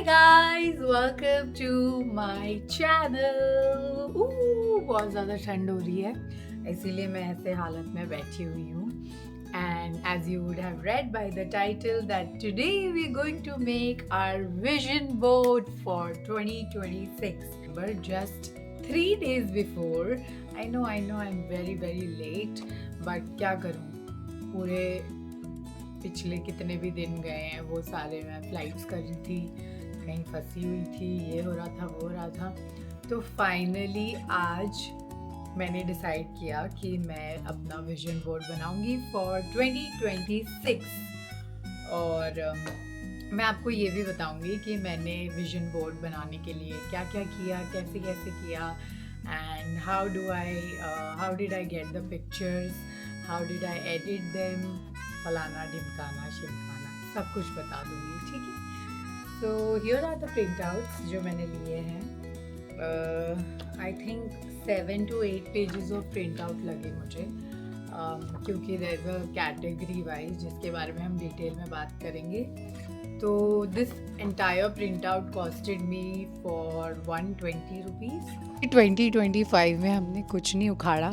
guys, welcome to my channel. बहुत ज़्यादा ठंड हो रही है, इसीलिए मैं ऐसे हालत में बैठी हुई हूँ. And as you would have read by the title that today we're going to make our vision board for 2026. But just 3 days before, I know I'm very late, but क्या करूँ? पूरे पिछले कितने भी दिन गए हैं वो सारे मैं फ्लाइट्स कर रही थी, कहीं फंसी हुई थी, ये हो रहा था वो हो रहा था. तो फाइनली आज मैंने डिसाइड किया कि मैं अपना विजन बोर्ड बनाऊंगी फॉर 2026. और मैं आपको ये भी बताऊंगी कि मैंने विजन बोर्ड बनाने के लिए क्या क्या किया, कैसे कैसे किया, and how did I get the pictures, how did I edit them, फलाना ढिमकाना शिमकाना सब कुछ बता दूंगी. ठीक है. So here are the printouts जो मैंने लिए हैं. I think 7 to 8 pages of printout लगे मुझे, क्योंकि there is a category wise जिसके बारे में हम डिटेल में बात करेंगे. तो this entire printout costed me for 120 rupees. 2025 में हमने कुछ नहीं उखाड़ा,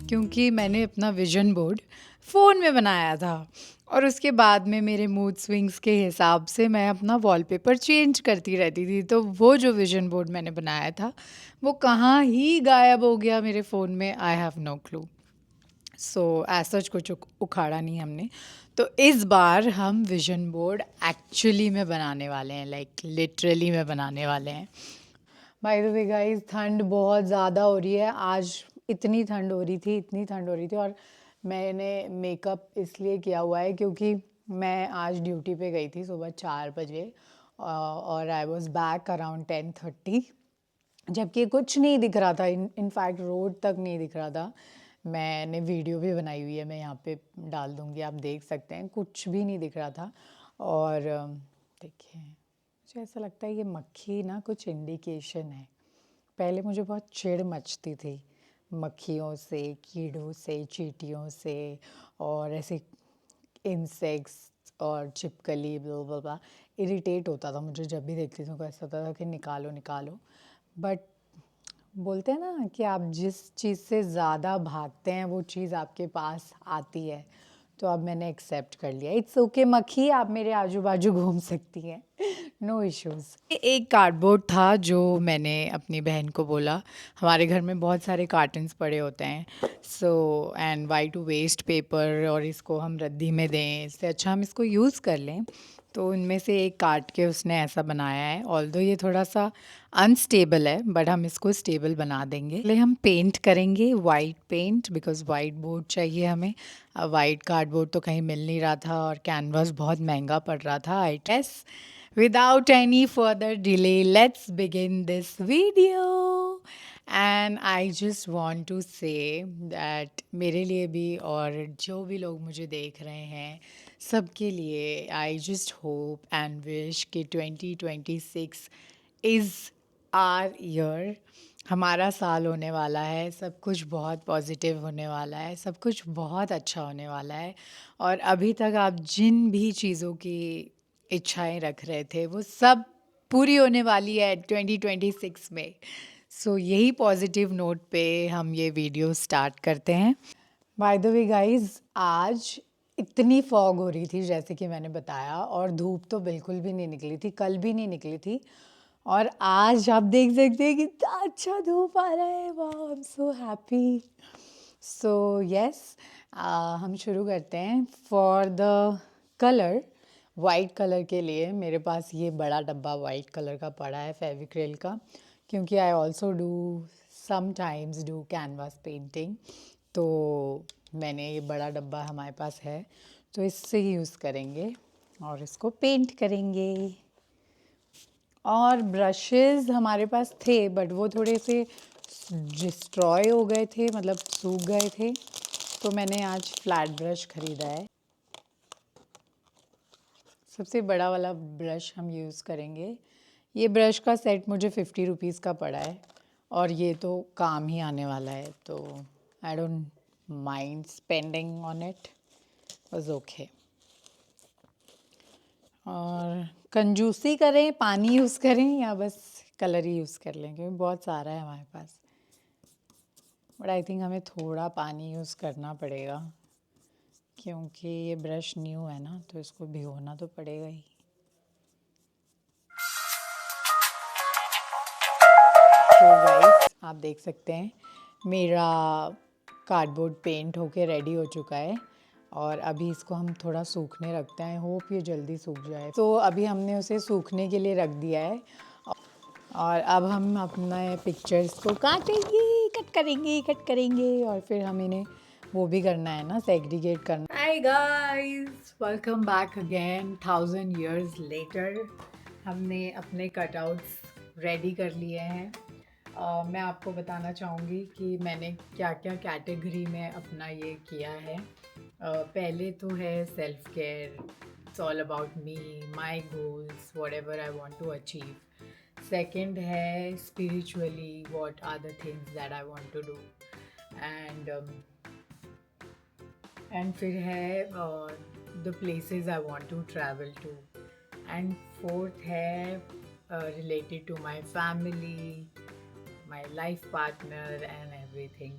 क्योंकि मैंने अपना विजन बोर्ड फ़ोन में बनाया था और उसके बाद में मेरे मूड स्विंग्स के हिसाब से मैं अपना वॉलपेपर चेंज करती रहती थी. तो वो जो विजन बोर्ड मैंने बनाया था वो कहाँ ही गायब हो गया मेरे फ़ोन में, आई हैव नो क्लू. सो ऐसा कुछ उखाड़ा नहीं हमने. तो इस बार हम विजन बोर्ड एक्चुअली में बनाने वाले हैं, लाइक लिटरली में बनाने वाले हैं. बाय द वे गाइस, ठंड बहुत ज़्यादा हो रही है. आज इतनी ठंड हो रही थी और मैंने मेकअप इसलिए किया हुआ है क्योंकि मैं आज ड्यूटी पे गई थी सुबह 4 बजे और आई वॉज बैक अराउंड 10:30, जबकि कुछ नहीं दिख रहा था. इनफैक्ट रोड तक नहीं दिख रहा था. मैंने वीडियो भी बनाई हुई है, मैं यहाँ पे डाल दूँगी, आप देख सकते हैं. कुछ भी नहीं दिख रहा था. और देखिए, मुझे ऐसा लगता है ये मक्खी ना कुछ इंडिकेशन है. पहले मुझे बहुत चिढ़ मचती थी मक्खियों से, कीड़ों से, चींटियों से और ऐसे इंसेक्ट्स और छिपकली ब्ला इरिटेट होता था मुझे जब भी देखती थी. ऐसा होता था कि निकालो निकालो. बट बोलते हैं ना कि आप जिस चीज़ से ज़्यादा भागते हैं वो चीज़ आपके पास आती है. तो अब मैंने एक्सेप्ट कर लिया. इट्स ओके मक्खी, आप मेरे आजू बाजू घूम सकती हैं, नो इश्यूज़. एक कार्डबोर्ड था जो मैंने अपनी बहन को बोला, हमारे घर में बहुत सारे कार्टन्स पड़े होते हैं, so and why to waste paper और इसको हम रद्दी में दें, इससे अच्छा हम इसको यूज़ कर लें. तो उनमें से एक काट के उसने ऐसा बनाया है. ऑल्दो ये थोड़ा सा अनस्टेबल है बट हम इसको स्टेबल बना देंगे. पहले हम पेंट करेंगे white paint, because whiteboard चाहिए हमें. वाइट कार्डबोर्ड तो कहीं मिल नहीं रहा था और कैनवास बहुत महंगा पड़ रहा था. I guess without any further delay, let's begin this video. And I just want to say that मेरे लिए भी और जो भी लोग मुझे देख रहे हैं सबके लिए I just hope and wish कि 2026 is our year. हमारा साल होने वाला है, सब कुछ बहुत पॉजिटिव होने वाला है, सब कुछ बहुत अच्छा होने वाला है. और अभी तक आप जिन भी चीज़ों की इच्छाएं रख रहे थे वो सब पूरी होने वाली है 2026 में. सो यही पॉजिटिव नोट पे हम ये वीडियो स्टार्ट करते हैं. बाय द वे गाइस, आज इतनी फॉग हो रही थी जैसे कि मैंने बताया, और धूप तो बिल्कुल भी नहीं निकली थी, कल भी नहीं निकली थी. और आज आप देख सकते हैं कितना अच्छा धूप आ रहा है. वाह, I am so happy. So yes, हम शुरू करते हैं. For the colour, white colour के लिए मेरे पास ये बड़ा डब्बा वाइट कलर का पड़ा है फेविक्रिल का, क्योंकि I also do sometimes do canvas painting. तो मैंने ये बड़ा डब्बा हमारे पास है, तो इससे ही यूज़ करेंगे और इसको पेंट करेंगे. और ब्रशेस हमारे पास थे बट वो थोड़े से डिस्ट्रॉय हो गए थे, मतलब सूख गए थे, तो मैंने आज फ्लैट ब्रश ख़रीदा है. सबसे बड़ा वाला ब्रश हम यूज़ करेंगे. ये ब्रश का सेट मुझे 50 रुपीज़ का पड़ा है और ये तो काम ही आने वाला है, तो आई don't mind spending on it, was okay. और कंजूसी करें, पानी यूज़ करें या बस कलर ही यूज़ कर लें, क्योंकि बहुत सारा है हमारे पास। बट आई थिंक हमें थोड़ा पानी यूज़ करना पड़ेगा, क्योंकि ये ब्रश न्यू है ना, तो इसको भिगोना तो पड़ेगा ही। तो गाइस आप देख सकते हैं मेरा कार्डबोर्ड पेंट होके रेडी हो चुका है, और अभी इसको हम थोड़ा सूखने रखते हैं। होप ये जल्दी सूख जाए। तो अभी हमने उसे सूखने के लिए रख दिया है, और अब हम अपने पिक्चर्स को कट करेंगे, और फिर हम इन्हें वो भी करना है ना, सेग्रीगेट करना। Hi guys, welcome back again 1000 years later. हमने अपने कटआउट्स रेडी कर लिए हैं। मैं आपको बताना चाहूँगी कि मैंने क्या क्या कैटेगरी में अपना ये किया है। पहले तो है self care, it's all about me, my goals, whatever I want to achieve. Second है spiritually, what are the things that I want to do, and फिर है the places I want to travel to, and fourth है related to my family, my life partner and everything.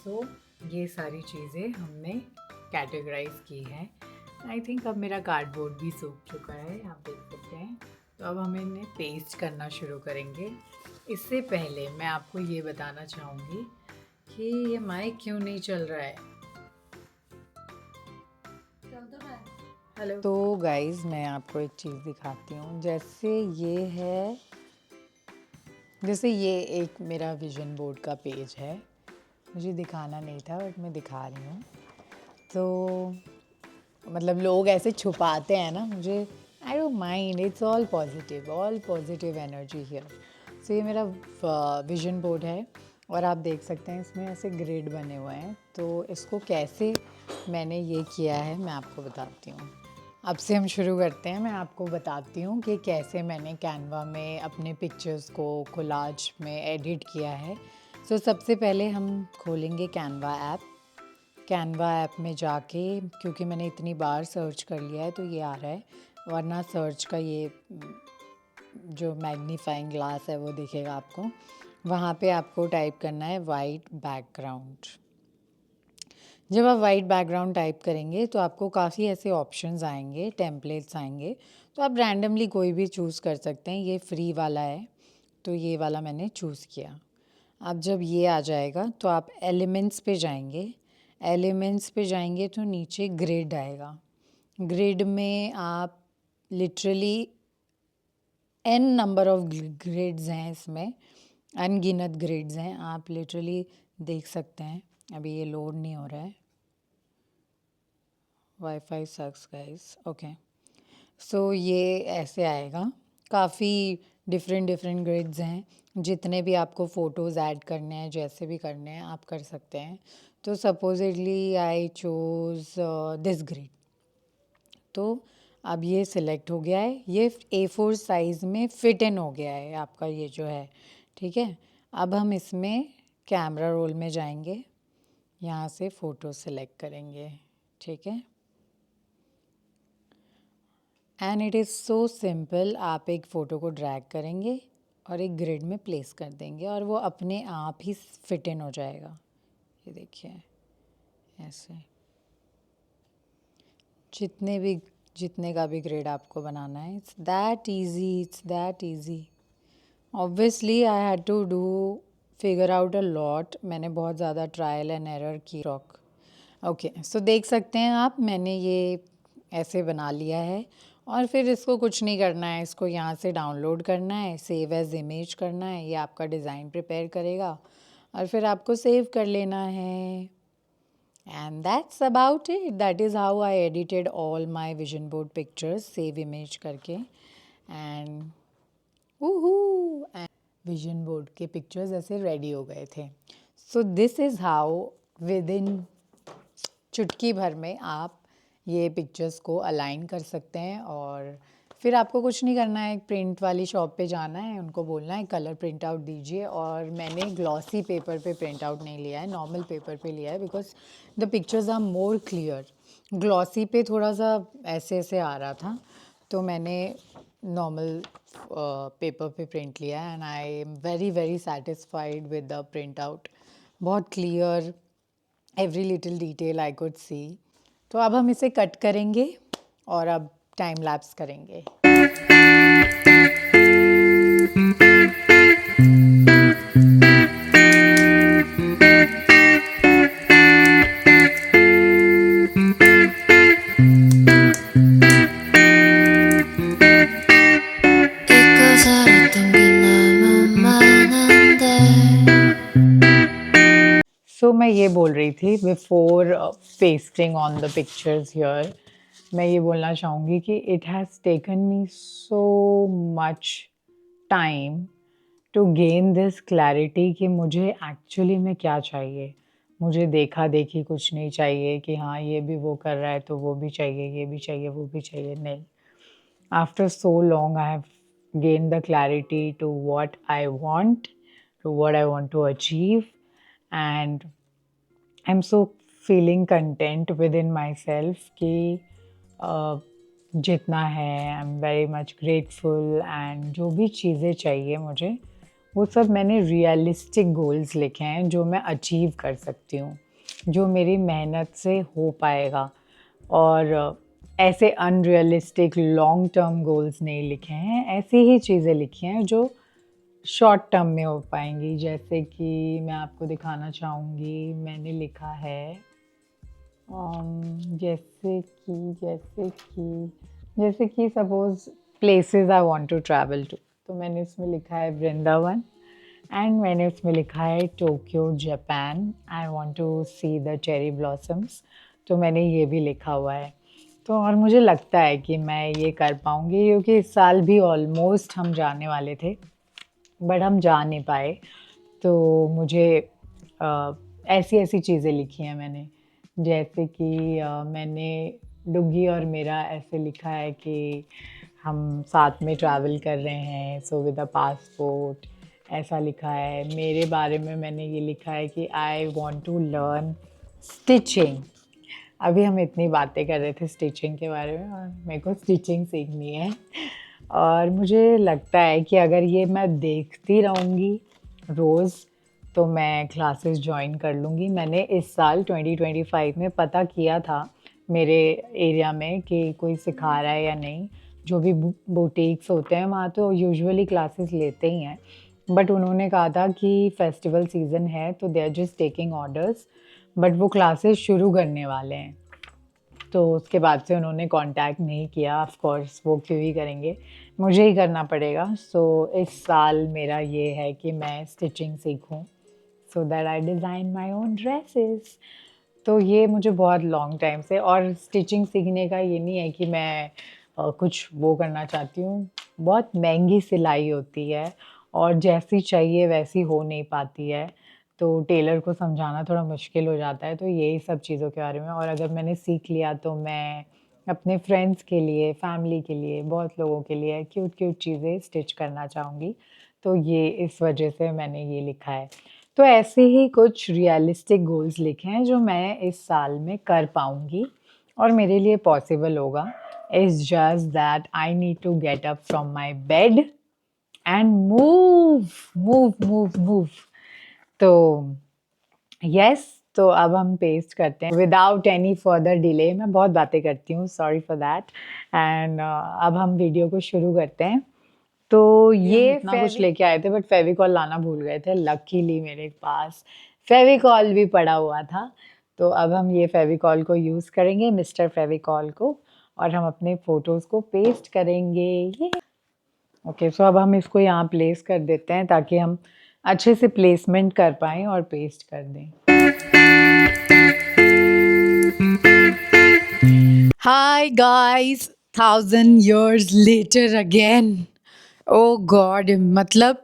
So ये सारी चीज़ें हमने categorise की हैं। I think अब मेरा कार्डबोर्ड भी सूख चुका है, आप देख सकते हैं। तो अब हम इन्हें पेस्ट करना शुरू करेंगे। इससे पहले मैं आपको ये बताना चाहूँगी कि ये माइक क्यों नहीं चल रहा है। हेलो। तो गाइज़ मैं आपको एक चीज़ दिखाती हूँ। जैसे ये एक मेरा विजन बोर्ड का पेज है, मुझे दिखाना नहीं था बट मैं दिखा रही हूँ। तो मतलब लोग ऐसे छुपाते हैं ना, मुझे I don't mind, it's all positive energy here. So ये मेरा विजन बोर्ड है, और आप देख सकते हैं इसमें ऐसे ग्रिड बने हुए हैं। तो इसको कैसे मैंने ये किया है मैं आपको बताती हूँ। अब से हम शुरू करते हैं। मैं आपको बताती हूँ कि कैसे मैंने कैनवा में अपने पिक्चर्स को कोलाज में एडिट किया है। सो सबसे पहले हम खोलेंगे कैनवा ऐप। कैनवा ऐप में जाके, क्योंकि मैंने इतनी बार सर्च कर लिया है तो ये आ रहा है, वरना सर्च का ये जो मैग्नीफाइंग ग्लास है वो दिखेगा आपको। वहाँ पे आपको टाइप करना है वाइट बैकग्राउंड। जब आप वाइट बैकग्राउंड टाइप करेंगे तो आपको काफ़ी ऐसे ऑप्शंस आएंगे, टेम्पलेट्स आएंगे। तो आप रैंडमली कोई भी चूज़ कर सकते हैं। ये फ्री वाला है, तो ये वाला मैंने चूज़ किया। अब जब ये आ जाएगा तो आप एलिमेंट्स पे जाएंगे। एलिमेंट्स पे जाएंगे तो नीचे ग्रिड आएगा। ग्रिड में आप literally n number of grids हैं, इसमें अनगिनत ग्रिड्स हैं। आप लिटरली देख सकते हैं। अभी ये लोड नहीं हो रहा है, वाईफाई सक्स गाइस। ओके, सो ये ऐसे आएगा। काफ़ी डिफरेंट ग्रिड्स हैं। जितने भी आपको फ़ोटोज़ ऐड करने हैं, जैसे भी करने हैं आप कर सकते हैं। तो supposedly I choose this grid. तो अब ये सिलेक्ट हो गया है, ये A4 साइज़ में फिट इन हो गया है आपका ये जो है, ठीक है। अब हम इसमें कैमरा रोल में जाएंगे, यहाँ से फ़ोटो सिलेक्ट करेंगे, ठीक है। And it is so simple. आप एक फ़ोटो को ड्रैग करेंगे और एक ग्रिड में प्लेस कर देंगे, और वो अपने आप ही फिट इन हो जाएगा। ये देखिए ऐसे। जितने का भी ग्रिड आपको बनाना है, it's that easy. Obviously I had to figure out a lot. मैंने बहुत ज़्यादा ट्रायल एंड एरर की। ओके, सो देख सकते हैं आप, मैंने ये ऐसे बना लिया है। और फिर इसको कुछ नहीं करना है, इसको यहाँ से डाउनलोड करना है, सेव एज इमेज करना है। ये आपका डिज़ाइन प्रिपेयर करेगा और फिर आपको सेव कर लेना है। And that's about it. That is how I edited all my vision board pictures, save image करके। And woohoo! And vision board के pictures ऐसे ready हो गए थे। So this is how within चुटकी भर में आप ये पिक्चर्स को अलाइन कर सकते हैं। और फिर आपको कुछ नहीं करना है, प्रिंट वाली शॉप पे जाना है, उनको बोलना है कलर प्रिंट आउट दीजिए। और मैंने ग्लॉसी पेपर पे प्रिंट आउट नहीं लिया है, नॉर्मल पेपर पे लिया है, because the pictures are more clear. Glossy पे थोड़ा सा ऐसे ऐसे आ रहा था, तो मैंने नॉर्मल पेपर पे प्रिंट लिया है and I am very very satisfied with the printout. बहुत clear, every little detail I could see. तो अब हम इसे कट करेंगे और अब टाइम लैप्स करेंगे। सो मैं ये बोल रही थी before pasting on the pictures here, मैं ये बोलना चाहूँगी कि it has taken me so much time to gain this clarity कि मुझे एक्चुअली में क्या चाहिए। मुझे देखा देखी कुछ नहीं चाहिए कि हाँ ये भी वो कर रहा है तो वो भी चाहिए, ये भी चाहिए, वो भी चाहिए, नहीं। After so long, I have gained the clarity to what I want, to what I want to achieve, and I'm so feeling content within myself कि जितना है आई am very much grateful and जो भी चीज़ें चाहिए मुझे वो सब मैंने रियलिस्टिक गोल्स लिखे हैं जो मैं अचीव कर सकती हूँ, जो मेरी मेहनत से हो पाएगा। और ऐसे अनरियलिस्टिक लॉन्ग टर्म गोल्स नहीं लिखे हैं, ऐसी ही चीज़ें लिखी हैं जो शॉर्ट टर्म में हो पाएंगी। जैसे कि मैं आपको दिखाना चाहूँगी, मैंने लिखा है जैसे कि suppose places I want to travel to, तो मैंने इसमें लिखा है वृंदावन, एंड मैंने उसमें लिखा है Tokyo Japan, I want to see the cherry blossoms, तो मैंने ये भी लिखा हुआ है। तो और मुझे लगता है कि मैं ये कर पाऊँगी क्योंकि इस साल भी ऑलमोस्ट हम जाने वाले थे बट हम जा नहीं पाए। तो मुझे ऐसी ऐसी चीज़ें लिखी हैं मैंने, जैसे कि मैंने डुग्गी और मेरा ऐसे लिखा है कि हम साथ में ट्रैवल कर रहे हैं, सो विद अ पासपोर्ट, ऐसा लिखा है। मेरे बारे में मैंने ये लिखा है कि I want to learn stitching. अभी हम इतनी बातें कर रहे थे स्टिचिंग के बारे में और मेरे को स्टिचिंग सीखनी है और मुझे लगता है कि अगर ये मैं देखती रहूँगी रोज़ तो मैं क्लासेस ज्वाइन कर लूँगी। मैंने इस साल 2025 में पता किया था मेरे एरिया में कि कोई सिखा रहा है या नहीं। जो भी बुटीक्स होते हैं वहाँ तो यूजुअली क्लासेस लेते ही हैं, बट उन्होंने कहा था कि फेस्टिवल सीज़न है तो they are just taking orders, but वो क्लासेस शुरू करने वाले हैं। तो उसके बाद से उन्होंने कांटेक्ट नहीं किया। ऑफ कोर्स वो क्यों ही करेंगे, मुझे ही करना पड़ेगा। सो इस साल मेरा ये है कि मैं स्टिचिंग सीखूं so that I design my own dresses. तो ये मुझे बहुत लॉन्ग टाइम से, और स्टिचिंग सीखने का ये नहीं है कि मैं कुछ वो करना चाहती हूँ। बहुत महंगी सिलाई होती है और जैसी चाहिए वैसी हो नहीं पाती है, तो टेलर को समझाना थोड़ा मुश्किल हो जाता है। तो यही सब चीज़ों के बारे में, और अगर मैंने सीख लिया तो मैं अपने फ्रेंड्स के लिए, फैमिली के लिए, बहुत लोगों के लिए क्यूट क्यूट चीज़ें स्टिच करना चाहूँगी। तो ये इस वजह से मैंने ये लिखा है। तो ऐसे ही कुछ रियलिस्टिक गोल्स लिखे हैं जो मैं इस साल में कर पाऊँगी और मेरे लिए पॉसिबल होगा। It's just that I need to get up from my bed and move move move move. तो यस, तो अब हम पेस्ट करते हैं विदाउट एनी फर्दर डिले। मैं बहुत बातें करती हूँ, सॉरी फॉर दैट। एंड अब हम वीडियो को शुरू करते हैं। तो ये इतना कुछ लेके आए थे बट फेविकॉल लाना भूल गए थे। लकीली मेरे पास फेविकॉल भी पड़ा हुआ था, तो अब हम ये फेविकॉल को यूज़ करेंगे, मिस्टर फेविकॉल को, और हम अपने फ़ोटोज़ को पेस्ट करेंगे। ये ओके, सो अब हम इसको यहाँ प्लेस कर देते हैं ताकि हम अच्छे से प्लेसमेंट कर पाएँ और पेस्ट कर दें। Hi guys, 1000 years later again. Oh God, मतलब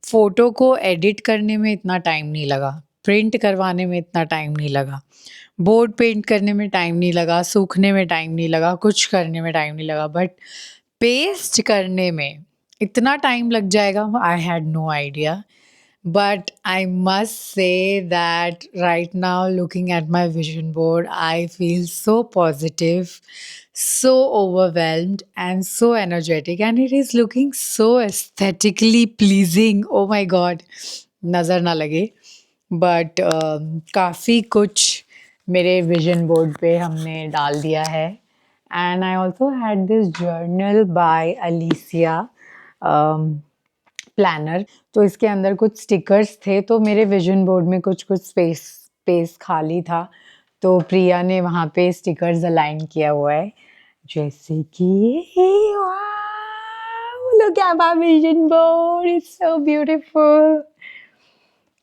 फ़ोटो को एडिट करने में इतना टाइम नहीं लगा, प्रिंट करवाने में इतना टाइम नहीं लगा, बोर्ड पेंट करने में टाइम नहीं लगा, सूखने में टाइम नहीं लगा, कुछ करने में टाइम नहीं लगा, बट पेस्ट करने में इतना टाइम लग जाएगा, I had no idea. But I must say that right now, looking at my vision board, I feel so positive, so overwhelmed, and so energetic. And it is looking so aesthetically pleasing. Oh my God, nazar na lage. But काफ़ी कुछ मेरे vision board पे हमने डाल दिया है and I also had this journal by Alicia planner. तो इसके अंदर कुछ स्टिकर्स थे, तो मेरे विजन बोर्ड में कुछ कुछ स्पेस स्पेस खाली था, तो प्रिया ने वहाँ पे स्टिकर्स अलाइन किया हुआ है, जैसे कि look at my vision board, it's so beautiful.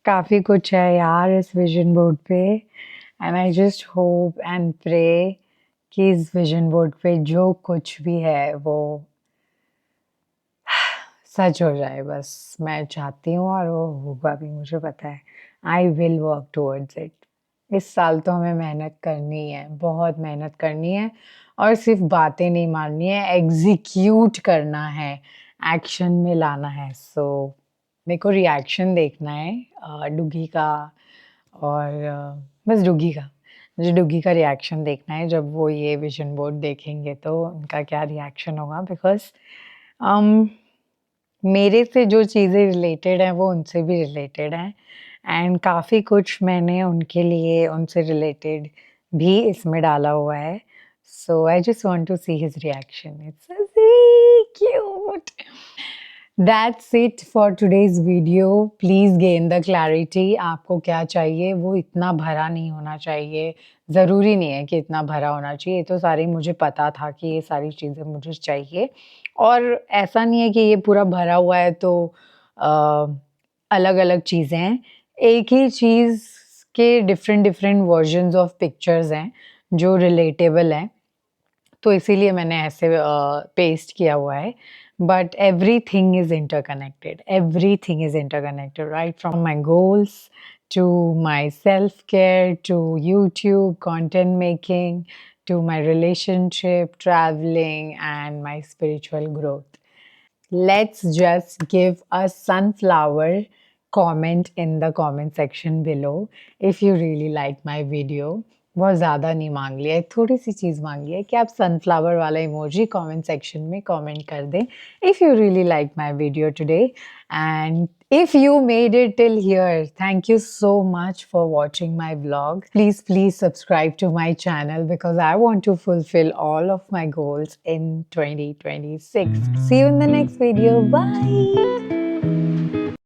काफ़ी कुछ है यार इस विजन बोर्ड पे and I just hope and pray कि इस विजन बोर्ड पे जो कुछ भी है वो सच हो जाए। बस मैं चाहती हूँ और वो होगा भी, मुझे पता है। I will work towards it. इस साल तो हमें मेहनत करनी है, बहुत मेहनत करनी है और सिर्फ बातें नहीं मारनी है, एग्जीक्यूट करना है, एक्शन में लाना है। सो मेरे को रिएक्शन देखना है डुगी का और बस डुगी का। मुझे डुगी का रिएक्शन देखना है जब वो ये विजन बोर्ड देखेंगे, तो उनका क्या रिएक्शन होगा। बिकॉज मेरे से जो चीज़ें रिलेटेड हैं वो उनसे भी रिलेटेड हैं एंड काफ़ी कुछ मैंने उनके लिए उनसे रिलेटेड भी इसमें डाला हुआ है। So I just want to see his reaction. It's cute. That's it for today's video. Please gain the clarity. आपको क्या चाहिए, वो इतना भरा नहीं होना चाहिए। ज़रूरी नहीं है कि इतना भरा होना चाहिए। ये तो सारी मुझे पता था कि ये सारी चीज़ें मुझे चाहिए और ऐसा नहीं है कि ये पूरा भरा हुआ है तो अलग-अलग चीज़ें हैं। एक ही चीज़ के different different versions of pictures हैं जो रिलेटेबल हैं। तो इसीलिए मैंने ऐसे पेस्ट किया हुआ है। But everything is interconnected, everything is interconnected, right from my goals to my self care, to YouTube, content making, to my relationship, traveling, and my spiritual growth. Let's just give a sunflower comment in the comment section below if you really like my video. बहुत ज़्यादा नहीं मांग लिया है, थोड़ी सी चीज़ मांगी है कि आप सनफ्लावर वाला इमोजी कमेंट सेक्शन में कमेंट कर दें if you really like my video today. And if you made it till here, thank you so much for watching my vlog. Please subscribe to my channel because I want to fulfill all of my goals in 2026. See you in the next video. Bye.